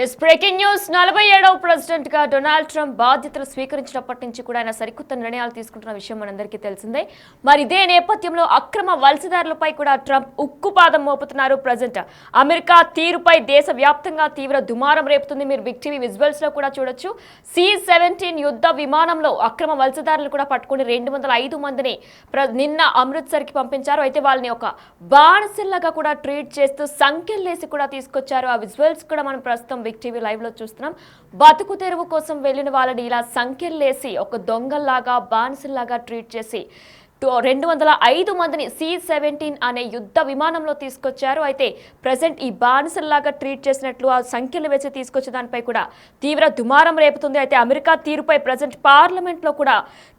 Yes breaking news 47వ president గా Donald Trump బాధ్యతలు స్వీకరించినప్పటి నుంచి కూడా ఆయన సరికొత్త నిర్ణయాలు తీసుకుంటున్న విషయం మనందరికీ తెలిసిందే. మరి ఇదే నేపథ్యంలో అక్రమ వలసదారులపై కూడా ట్రంప్ ఉక్కుపాదం మోపుతున్నారు. ప్రెసిడెంట్ అమెరికా తీరుపై దేశవ్యాప్తంగా తీవ్ర దుమారం రేపుతుంది. మీరు బిగ్ టీవీ విజువల్స్ లో కూడా చూడొచ్చు. C-17 యుద్ధ విమానంలో అక్రమ వలసదారులు కూడా పట్టుకుని 205 మందిని నిన్న అమృత్సర్ కి పంపించారు. అయితే వాళ్ళని ఒక బానిసల్లాగా కూడా ట్రీట్ చేస్తూ సంఖ్యలేసి కూడా తీసుకొచ్చారు. ఆ విజువల్స్ కూడా మనం ప్రస్తుతం బిగ్ టీవీ లైవ్ లో చూస్తున్నాం. బతుకు తెరువు కోసం వెళ్లిన వాళ్ళని ఇలా సంఖ్యలేసి ఒక దొంగల్లాగా బానిసల్లాగా ట్రీట్ చేసి 205 మందిని C-17 అనే యుద్ధ విమానంలో తీసుకొచ్చారు. అయితే ప్రెసెంట్ ఈ బానిసల్లాగా ట్రీట్ చేసినట్లు ఆ సంఖ్యలు వేసి తీసుకొచ్చే దానిపై కూడా తీవ్ర దుమారం రేపుతుంది. అయితే అమెరికా తీరుపై ప్రెసెంట్ పార్లమెంట్ లో కూడా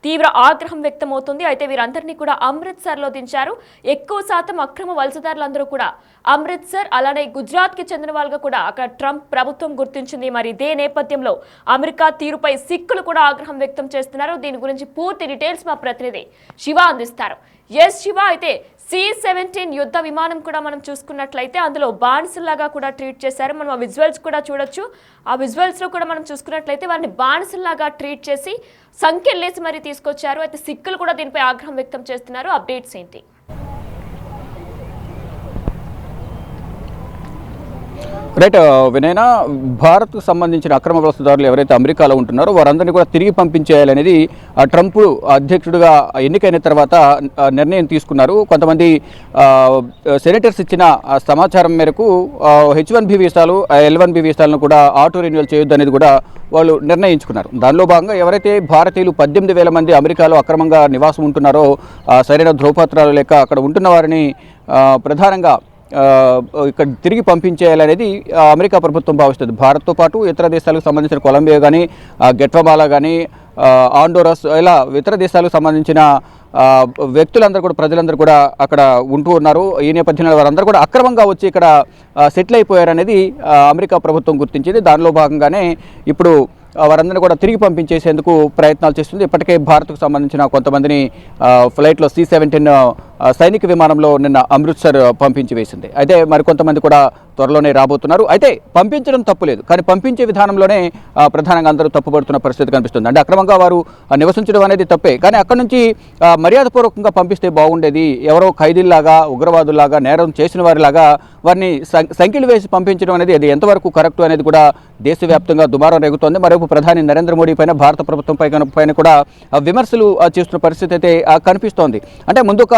తీవ్ర ఆగ్రహం వ్యక్తమవుతుంది. అయితే వీరందరినీ కూడా అమృత్సర్ లో దించారు. ఎక్కువ శాతం అక్రమ వలసదారులందరూ కూడా అమృత్సర్ అలానే గుజరాత్ కి చెందిన వాళ్ళగా కూడా అక్కడ ట్రంప్ ప్రభుత్వం గుర్తించింది. మరి ఇదే నేపథ్యంలో అమెరికా తీరుపై సిక్కులు కూడా ఆగ్రహం వ్యక్తం చేస్తున్నారు. దీని గురించి పూర్తి డీటెయిల్స్ మా ప్రతినిధి శివ అందిస్తారు. ఎస్ శివ, అయితే C-17 యుద్ధ విమానం కూడా మనం చూసుకున్నట్లయితే అందులో బానిసల్లాగా కూడా ట్రీట్ చేశారు. మనం ఆ విజువల్స్ కూడా చూడొచ్చు. ఆ విజువల్స్ లో కూడా మనం చూసుకున్నట్లయితే వారిని బానిసల్లాగా ట్రీట్ చేసి సంఖ్యలేసి మరీ తీసుకొచ్చారు. అయితే సిక్కులు కూడా దీనిపై ఆగ్రహం వ్యక్తం చేస్తున్నారు. అప్డేట్స్ ఏంటి? రైట్ వినయన, భారత్కు సంబంధించిన అక్రమ వలసదారులు ఎవరైతే అమెరికాలో ఉంటున్నారో వారందరినీ కూడా తిరిగి పంపించేయాలనేది ట్రంప్ అధ్యక్షుడిగా ఎన్నికైన తర్వాత నిర్ణయం తీసుకున్నారు. కొంతమంది సెనేటర్స్ ఇచ్చిన సమాచారం మేరకు H-1B వీసాలు L-1B వీసాలను కూడా ఆటో రెన్యువల్ చేయొద్దు అనేది కూడా వాళ్ళు నిర్ణయించుకున్నారు. దానిలో భాగంగా ఎవరైతే భారతీయులు 18,000 మంది అమెరికాలో అక్రమంగా నివాసం ఉంటున్నారో సరైన ధ్రువపత్రాలు లేక అక్కడ ఉంటున్న వారిని ప్రధానంగా ఇక్కడ తిరిగి పంపించేయాలనేది అమెరికా ప్రభుత్వం భావిస్తుంది. భారత్తో పాటు ఇతర దేశాలకు సంబంధించిన కొలంబియా కానీ గెట్వామాలా కానీ ఆండోరస్ ఇలా ఇతర దేశాలకు సంబంధించిన వ్యక్తులందరూ కూడా ప్రజలందరూ కూడా అక్కడ ఉంటూ ఉన్నారు. ఈ నేపథ్యంలో వారందరూ కూడా అక్రమంగా వచ్చి ఇక్కడ సెటిల్ అయిపోయారనేది అమెరికా ప్రభుత్వం గుర్తించింది. దానిలో భాగంగానే ఇప్పుడు వారందరినీ కూడా తిరిగి పంపించేసేందుకు ప్రయత్నాలు చేస్తుంది. ఇప్పటికే భారత్కు సంబంధించిన కొంతమందిని ఫ్లైట్లో C-17 సైనిక విమానంలో నిన్న అమృత్సర్ పంపించి వేసింది. అయితే మరికొంతమంది కూడా త్వరలోనే రాబోతున్నారు. అయితే పంపించడం తప్పులేదు, కానీ పంపించే విధానంలోనే ప్రధానంగా అందరూ తప్పుపడుతున్న పరిస్థితి కనిపిస్తుంది. అంటే అక్రమంగా వారు నివసించడం అనేది తప్పే, కానీ అక్కడి నుంచి మర్యాదపూర్వకంగా పంపిస్తే బాగుండేది. ఎవరో ఖైదీల్లాగా ఉగ్రవాదుల్లాగా నేరం చేసిన వారిలాగా వారిని సంఖ్యలు వేసి పంపించడం అనేది అది ఎంతవరకు కరెక్ట్ అనేది కూడా దేశవ్యాప్తంగా దుమారం రేగుతోంది. మరోవైపు ప్రధాని నరేంద్ర మోడీ పైన భారత ప్రభుత్వం పైన కూడా విమర్శలు చేస్తున్న పరిస్థితి అయితే కనిపిస్తోంది. అంటే ముందు ఒక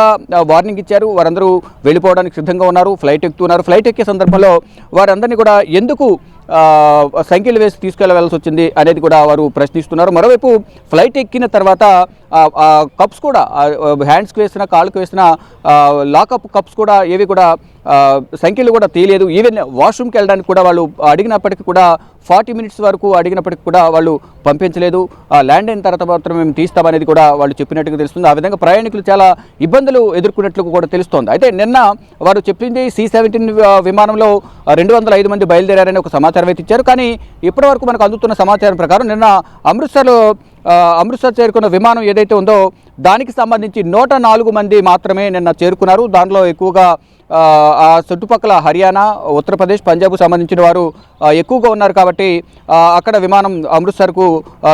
వార్నింగ్ ఇచ్చారు, వారందరూ వెళ్ళిపోవడానికి సిద్ధంగా ఉన్నారు, ఫ్లైట్ ఎక్కుతున్నారు. ఫ్లైట్ ఎక్కే సందర్భంలో వారందరినీ కూడా ఎందుకు సంఖ్యలు వేసి తీసుకెళ్లవలసి వచ్చింది అనేది కూడా వారు ప్రశ్నిస్తున్నారు. మరోవైపు ఫ్లైట్ ఎక్కిన తర్వాత కప్స్ కూడా హ్యాండ్స్కి వేసిన కాళ్ళకు వేసిన లాకప్ కప్స్ కూడా ఏవి కూడా సంఖ్యలు కూడా తీయలేదు. ఈవెన్ వాష్రూమ్కి వెళ్ళడానికి కూడా వాళ్ళు అడిగినప్పటికీ కూడా 40 మినిట్స్ వరకు అడిగినప్పటికీ కూడా వాళ్ళు పంపించలేదు. ల్యాండ్ అయిన తర్వాత మాత్రం మేము తీస్తామనేది కూడా వాళ్ళు చెప్పినట్టుగా తెలుస్తుంది. ఆ విధంగా ప్రయాణికులు చాలా ఇబ్బందులు ఎదుర్కొన్నట్లు కూడా తెలుస్తోంది. అయితే నిన్న వారు చెప్పింది C-17 విమానంలో 205 మంది బయలుదేరారని ఒక సమాచారం అయితే ఇచ్చారు. కానీ ఇప్పటివరకు మనకు అందుతున్న సమాచారం ప్రకారం నిన్న అమృత్సర్ చేరుకున్న విమానం ఏదైతే ఉందో దానికి సంబంధించి 104 మంది మాత్రమే నిన్న చేరుకున్నారు. దానిలో ఎక్కువగా ఆ చుట్టుపక్కల హర్యానా, ఉత్తరప్రదేశ్, పంజాబ్కు సంబంధించిన వారు ఎక్కువగా ఉన్నారు. కాబట్టి అక్కడ విమానం అమృత్సర్కు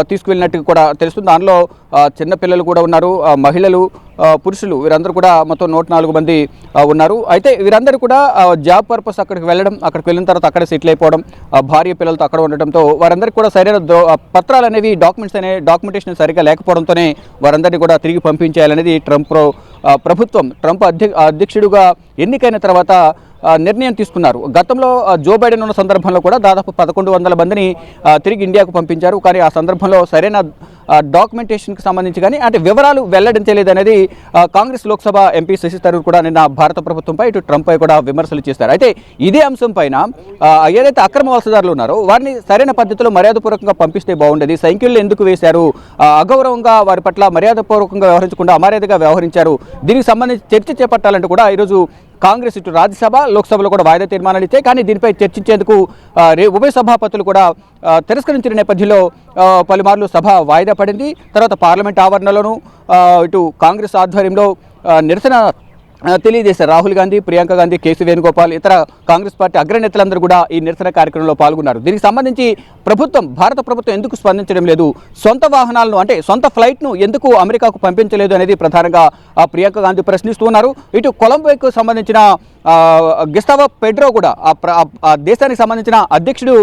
తీసుకువెళ్ళినట్టు కూడా తెలుస్తుంది. దానిలో చిన్నపిల్లలు కూడా ఉన్నారు, మహిళలు, పురుషులు వీరందరూ కూడా మొత్తం 104 మంది ఉన్నారు. అయితే వీరందరూ కూడా జాబ్ పర్పస్ అక్కడికి అక్కడికి వెళ్ళిన తర్వాత అక్కడే సెటిల్ అయిపోవడం, భార్య పిల్లలతో అక్కడ ఉండటంతో వారందరికీ కూడా సరైన పత్రాలు అనేవి డాక్యుమెంటేషన్ సరిగ్గా లేకపోవడంతోనే వారందరినీ కూడా తిరిగి పంపించేయాలనేది ట్రంప్ అధ్యక్షుడిగా ఎన్నికైన తర్వాత నిర్ణయం తీసుకున్నారు. గతంలో జో బైడెన్ ఉన్న సందర్భంలో కూడా దాదాపు 1100 మందిని తిరిగి ఇండియాకు పంపించారు. కానీ ఆ సందర్భంలో సరైన డాక్యుమెంటేషన్కి సంబంధించి కానీ అంటే వివరాలు వెల్లడించలేదు అనేది కాంగ్రెస్ లోక్సభ ఎంపీ శశి థరూర్ కూడా నిన్న భారత ప్రభుత్వంపై ఇటు ట్రంప్ పై కూడా విమర్శలు చేస్తారు. అయితే ఇదే అంశం పైన ఏదైతే అక్రమ వలసదారులు ఉన్నారో వారిని సరైన పద్ధతిలో మర్యాదపూర్వకంగా పంపిస్తే బాగుండేది, సంఖ్యలు ఎందుకు వేశారు, అగౌరవంగా వారి పట్ల మర్యాదపూర్వకంగా వ్యవహరించకుండా అమర్యాదగా వ్యవహరించారు, దీనికి సంబంధించి చర్చ చేపట్టాలంటూ కూడా ఈరోజు కాంగ్రెస్ ఇటు రాజ్యసభ, లోక్సభలో కూడా వాయిదా తీర్మానాలు ఇచ్చాయి. కానీ దీనిపై చర్చించేందుకు ఉభయ సభాపతులు కూడా తిరస్కరించిన నేపథ్యంలో పలుమార్లు సభ వాయిదా పడింది. తర్వాత పార్లమెంట్ ఆవరణలోనూ ఇటు కాంగ్రెస్ ఆధ్వర్యంలో నిరసన తెలియజేశారు. రాహుల్ గాంధీ, ప్రియాంక గాంధీ, కేసీ వేణుగోపాల్, ఇతర కాంగ్రెస్ పార్టీ అగ్రనేతలందరూ కూడా ఈ నిరసన కార్యక్రమంలో పాల్గొన్నారు. దీనికి సంబంధించి భారత ప్రభుత్వం ఎందుకు స్పందించడం లేదు, సొంత వాహనాలను అంటే సొంత ఫ్లైట్ను ఎందుకు అమెరికాకు పంపించలేదు అనేది ప్రధానంగా ప్రియాంక గాంధీ ప్రశ్నిస్తున్నారు. ఇటు కొలంబోకు సంబంధించిన గిస్టావో పెడ్రో కూడా ఆ దేశానికి సంబంధించిన అధ్యక్షుడు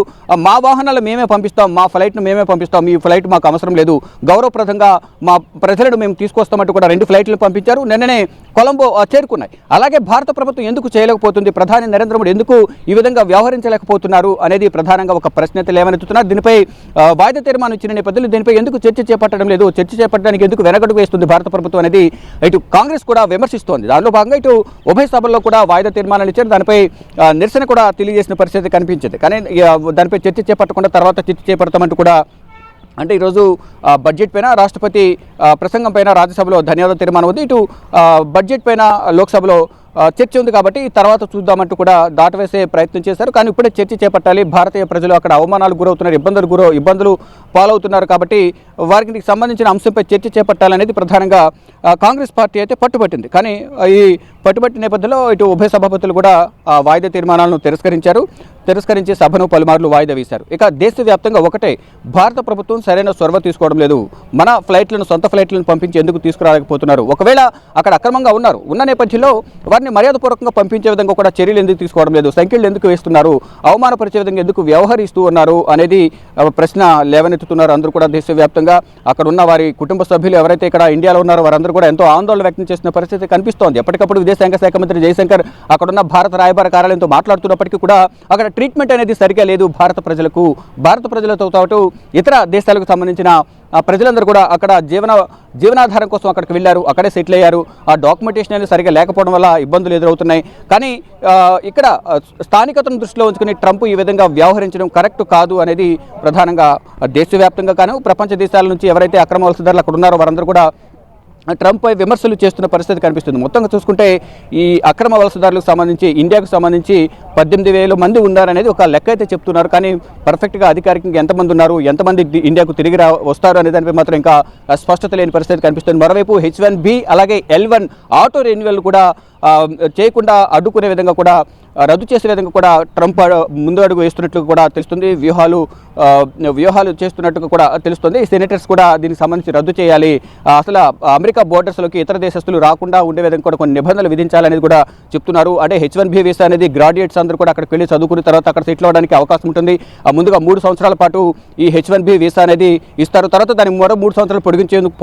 మా వాహనాలు మేమే పంపిస్తాం, మా ఫ్లైట్ను మేమే పంపిస్తాం, మీ ఫ్లైట్ మాకు అవసరం లేదు, గౌరవప్రదంగా మా ప్రజలను మేము తీసుకొస్తామంటూ కూడా 2 ఫ్లైట్లు పంపించారు. నిన్ననే కొలంబో చేరుకున్నాయి. అలాగే భారత ప్రభుత్వం ఎందుకు చేయలేకపోతుంది, ప్రధాని నరేంద్ర మోడీ ఎందుకు ఈ విధంగా వ్యవహరించలేకపోతున్నారు అనేది ప్రధానంగా ఒక ప్రశ్న లేవనెత్తుతున్నారు. దీనిపై వాయిదా తీర్మానం ఇచ్చిన నేపథ్యంలో దీనిపై ఎందుకు చర్చ చేపట్టడం లేదు, చర్చ చేపట్టడానికి ఎందుకు వెనకడుగు వేస్తుంది భారత ప్రభుత్వం అనేది ఇటు కాంగ్రెస్ కూడా విమర్శిస్తోంది. దానిలో భాగంగా ఇటు ఉభయ సభల్లో కూడా వాయిదా తీర్మానాలు ఇచ్చారు. దానిపై నిరసన కూడా తెలియజేసిన పరిస్థితి కనిపించింది. కానీ దానిపై చర్చ చేపట్టకుండా తర్వాత చర్చ చేపడతామంటూ కూడా అంటే ఈరోజు బడ్జెట్ పైన రాష్ట్రపతి ప్రసంగం పైన రాజ్యసభలో ధన్యవాద తీర్మానం ఉంది. ఇటు బడ్జెట్ పైన లోక్సభలో చర్చ ఉంది కాబట్టి తర్వాత చూద్దామంటూ కూడా దాటవేసే ప్రయత్నం చేశారు. కానీ ఇప్పుడే చర్చ చేపట్టాలి, భారతీయ ప్రజలు అక్కడ అవమానాలు గురవుతున్నారు, ఇబ్బందులు పాలవుతున్నారు కాబట్టి వారికి సంబంధించిన అంశంపై చర్చ చేపట్టాలనేది ప్రధానంగా కాంగ్రెస్ పార్టీ అయితే పట్టుబట్టింది. కానీ ఈ పట్టుబట్టిన నేపథ్యంలో ఇటు ఉభయ సభాపతులు కూడా వాయిదా తీర్మానాలను తిరస్కరించి సభను పలుమార్లు వాయిదా వేశారు. ఇక దేశవ్యాప్తంగా ఒకటే, భారత ప్రభుత్వం సరైన చొరవ తీసుకోవడం లేదు, మన సొంత ఫ్లైట్లను పంపించి ఎందుకు తీసుకురాలేకపోతున్నారు, ఒకవేళ అక్కడ అక్రమంగా ఉన్న నేపథ్యంలో వారిని మర్యాదపూర్వకంగా పంపించే విధంగా కూడా చర్యలు ఎందుకు తీసుకోవడం లేదు, సంఖ్యలు ఎందుకు వేస్తున్నారు, అవమానపరిచే విధంగా ఎందుకు వ్యవహరిస్తూ ఉన్నారు అనేది ప్రశ్న లేవనెత్తుతున్నారు. అందరూ కూడా దేశవ్యాప్తంగా అక్కడ ఉన్న వారి కుటుంబ సభ్యులు ఎవరైతే ఇక్కడ ఇండియాలో ఉన్నారో వారందరూ కూడా ఎంతో ఆందోళన వ్యక్తం చేసిన పరిస్థితి కనిపిస్తోంది. ఎప్పటికప్పుడు విదేశాంగ శాఖ మంత్రి జయశంకర్ అక్కడున్న భారత రాయబార కార్యాలయంతో మాట్లాడుతున్నప్పటికీ కూడా అక్కడ ట్రీట్మెంట్ అనేది సరిగా లేదు. భారత ప్రజలతో పాటు ఇతర దేశాలకు సంబంధించిన ప్రజలందరూ కూడా అక్కడ జీవనాధారం కోసం అక్కడికి వెళ్ళారు, అక్కడే సెటిల్ అయ్యారు. ఆ డాక్యుమెంటేషన్ అనేది సరిగా లేకపోవడం వల్ల ఇబ్బందులు ఎదురవుతున్నాయి. కానీ ఇక్కడ స్థానికతను దృష్టిలో ఉంచుకుని ట్రంప్ ఈ విధంగా వ్యవహరించడం కరెక్ట్ కాదు అనేది ప్రధానంగా దేశవ్యాప్తంగా కానీ ప్రపంచ దేశాల నుంచి ఎవరైతే అక్రమ వలసదారులు అక్కడ ఉన్నారో వారందరూ కూడా ట్రంప్పై విమర్శలు చేస్తున్న పరిస్థితి కనిపిస్తుంది. మొత్తంగా చూసుకుంటే ఈ అక్రమ వలసదారులకు సంబంధించి ఇండియాకు సంబంధించి 18,000 మంది ఉన్నారనేది ఒక లెక్క అయితే చెప్తున్నారు. కానీ పర్ఫెక్ట్గా అధికారికంగా ఎంతమంది ఉన్నారు, ఎంతమంది ఇండియాకు తిరిగి వస్తారు అనే దానిపై మాత్రం ఇంకా స్పష్టత లేని పరిస్థితి కనిపిస్తుంది. మరోవైపు H1B అలాగే L1 ఆటో రెన్యువల్ కూడా చేయకుండా అడ్డుకునే విధంగా కూడా రద్దు చేసే విధంగా కూడా ట్రంప్ ముందు అడుగు వేస్తున్నట్లు కూడా తెలుస్తుంది. వ్యూహాలు చేస్తున్నట్టుగా కూడా తెలుస్తుంది. సెనేటర్స్ కూడా దీనికి సంబంధించి రద్దు చేయాలి, అసలు అమెరికా బోర్డర్స్లోకి ఇతర దేశస్తులు రాకుండా ఉండే విధంగా కూడా కొన్ని నిబంధనలు విధించాలనేది కూడా చెప్తున్నారు. అంటే H1B వీసా అనేది గ్రాడ్యుయేట్స్ అందరూ కూడా అక్కడికి వెళ్ళి చదువుకున్న తర్వాత అక్కడ సెటిల్ అవడానికి అవకాశం ఉంటుంది. ముందుగా 3 సంవత్సరాల పాటు ఈ H1B వీసా అనేది ఇస్తారు. తర్వాత దాన్ని మరో 3 సంవత్సరాలు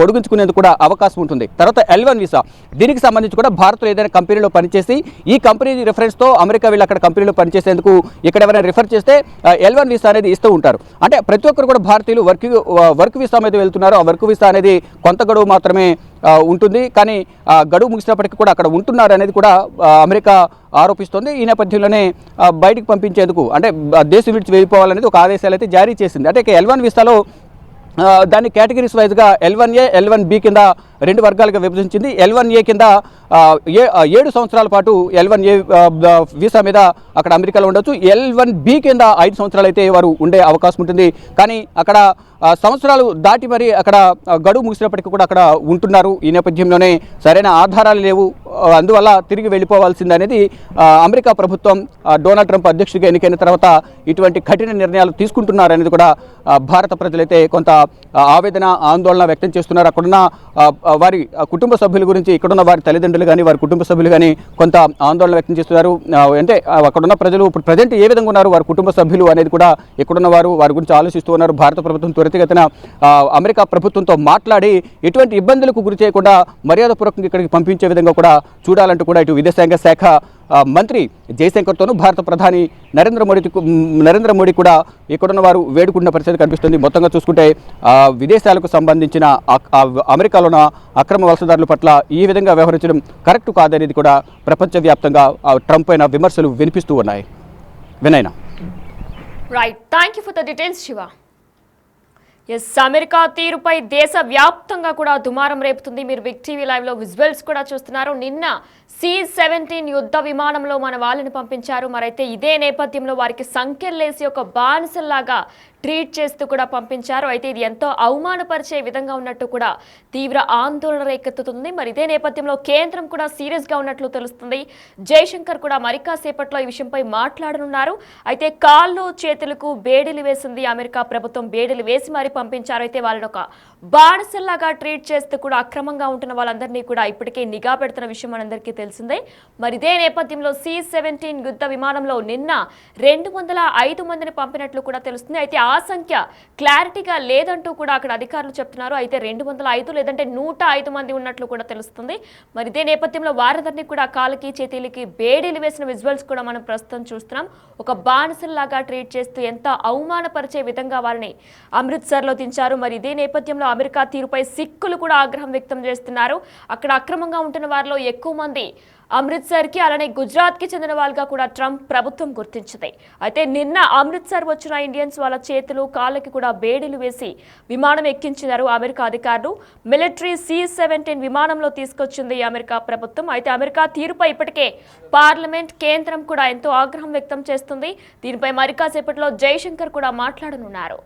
పొడిగించుకునేందుకు కూడా అవకాశం ఉంటుంది. తర్వాత L1 వీసా, దీనికి సంబంధించి కూడా భారత్లో ఏదైనా కంపెనీలో పనిచేసి ఈ కంపెనీ రిఫరెన్స్తో అమెరికా వీళ్ళు అక్కడ కంపెనీలో పనిచేసేందుకు ఇక్కడ ఎవరైనా రిఫర్ చేస్తే L1 వీసా అనేది ఇస్తూ ఉంటారు. అంటే ప్రతి ఒక్కరు కూడా భారతీయులు వర్క్ వీసా మీద వెళ్తున్నారు. ఆ వర్క్ వీసా అనేది కొంత గడువు మాత్రమే ఉంటుంది. కానీ గడువు ముగిసినప్పటికీ కూడా అక్కడ ఉంటున్నారు అనేది కూడా అమెరికా ఆరోపిస్తోంది. ఈ నేపథ్యంలోనే బయటికి పంపించేందుకు అంటే దేశం విడిచి వెళ్ళిపోవాలనేది ఒక ఆదేశాలు అయితే జారీ చేసింది. అంటే L1 వీసాలో దాన్ని కేటగిరీస్ వైజ్గా L1A, L1B కింద 2 వర్గాలుగా విభజించింది. L1A కింద 7 సంవత్సరాల పాటు L1A వీసా మీద అక్కడ అమెరికాలో ఉండొచ్చు. L1B కింద 5 సంవత్సరాలు అయితే వారు ఉండే అవకాశం ఉంటుంది. కానీ అక్కడ సంవత్సరాలు దాటి మరి అక్కడ గడువు ముగిసినప్పటికీ కూడా అక్కడ ఉంటున్నారు. ఈ నేపథ్యంలోనే సరైన ఆధారాలు లేవు, అందువల్ల తిరిగి వెళ్ళిపోవాల్సింది అనేది అమెరికా ప్రభుత్వం డొనాల్డ్ ట్రంప్ అధ్యక్షుడిగా ఎన్నికైన తర్వాత ఇటువంటి కఠిన నిర్ణయాలు తీసుకుంటున్నారు అనేది కూడా భారత ప్రజలైతే కొంత ఆవేదన ఆందోళన వ్యక్తం చేస్తున్నారు. అక్కడున్న వారి కుటుంబ సభ్యుల గురించి ఇక్కడున్న వారి తల్లిదండ్రులు కానీ వారి కుటుంబ సభ్యులు కానీ కొంత ఆందోళన వ్యక్తం చేస్తున్నారు. అంటే అక్కడున్న ప్రజలు ఇప్పుడు ప్రజెంట్ ఏ విధంగా ఉన్నారు, వారి కుటుంబ సభ్యులు అనేది కూడా ఇక్కడున్న వారి గురించి ఆలోచిస్తూ ఉన్నారు. భారత ప్రభుత్వం త్వరితగతిన అమెరికా ప్రభుత్వంతో మాట్లాడి ఎటువంటి ఇబ్బందులకు గురి చేయకుండా మర్యాదపూర్వకంగా ఇక్కడికి పంపించే విధంగా కూడా చూడాలంటూ కూడా ఇటు విదేశాంగ శాఖ మంత్రి జయశంకర్తోనూ భారత ప్రధాని నరేంద్ర మోడీ కూడా ఇక్కడున్న వారు వేడుకున్న పరిస్థితి కనిపిస్తుంది. మొత్తంగా చూసుకుంటే విదేశాలకు సంబంధించిన అమెరికాలో ఉన్న అక్రమ వలసదారుల పట్ల ఈ విధంగా వ్యవహరించడం కరెక్ట్ కాదనేది కూడా ప్రపంచవ్యాప్తంగా ట్రంప్ పైన విమర్శలు వినిపిస్తూ ఉన్నాయి. వినయనా. Right, thank you for the details Shiva. Yes, America తీరుపై దేశవ్యాప్తంగా కూడా దుమారం రేపుతుంది. మీరు బిగ్ టీవీ లైవ్లో విజువల్స్ కూడా చూస్తున్నారు. నిన్న C-17 యుద్ధ విమానంలో మన వాళ్ళని పంపించారు. మరైతే ఇదే నేపథ్యంలో వారికి సంఖ్యలేసి ఒక బానిసల్లాగా ట్రీట్ చేస్తూ కూడా పంపించారు. అయితే ఇది ఎంతో అవమానపరిచే విధంగా ఉన్నట్టు కూడా తీవ్ర ఆందోళన రేకెత్తుతుంది. మరి ఇదే నేపథ్యంలో కేంద్రం కూడా సీరియస్ గా ఉన్నట్లు తెలుస్తుంది. జైశంకర్ కూడా మరి కాసేపట్లో ఈ విషయంపై మాట్లాడనున్నారు. అయితే కాళ్ళు చేతులకు బేడీలు వేసింది అమెరికా ప్రభుత్వం. బేడీలు వేసి మరి పంపించారు. అయితే వాళ్ళని ఒక బానిసల్లాగా ట్రీట్ చేస్తూ కూడా అక్రమంగా ఉంటున్న వాళ్ళందరినీ కూడా ఇప్పటికే నిఘా పెడుతున్న విషయం మనందరికీ తెలిసిందే. మరి ఇదే నేపథ్యంలో C-17 యుద్ధ విమానంలో నిన్న 205 మందిని పంపినట్లు కూడా తెలుస్తుంది. అయితే ఆ సంఖ్య క్లారిటీగా లేదంటూ కూడా అక్కడ అధికారులు చెప్తున్నారు. అయితే 205 లేదంటే 105 మంది ఉన్నట్లు కూడా తెలుస్తుంది. మరి ఇదే నేపథ్యంలో వారందరినీ కూడా కాళ్ళకి చేతులకి బేడీలు వేసిన విజువల్స్ కూడా మనం ప్రస్తుతం చూస్తున్నాం. ఒక బానిసల్లాగా ట్రీట్ చేస్తూ ఎంత అవమానపరిచే విధంగా వారిని అమృత్సర్లో దించారు. మరి ఇదే నేపథ్యంలో అమెరికా తీరుపై సిక్కులు కూడా ఆగ్రహం వ్యక్తం చేస్తున్నారు. అక్కడ అక్రమంగా ఉంటున్న వారిలో ఎక్కువ మంది అమృత్సర్కి అలానే గుజరాత్కి చెందిన వాళ్ళుగా కూడా ట్రంప్ ప్రభుత్వం గుర్తించింది. అయితే నిన్న అమృత్సర్ వచ్చిన ఇండియన్స్ వాళ్ళ చేతులు కాళ్ళకి కూడా బేడీలు వేసి విమానం ఎక్కించినారు అమెరికా అధికారులు. మిలిటరీ C-17 విమానంలో తీసుకొచ్చింది అమెరికా ప్రభుత్వం. అయితే అమెరికా తీరుపై ఇప్పటికే పార్లమెంట్ కేంద్రం కూడా ఎంతో ఆగ్రహం వ్యక్తం చేస్తుంది. దీనిపై మరి కాసేపట్లో జైశంకర్ కూడా మాట్లాడనున్నారు.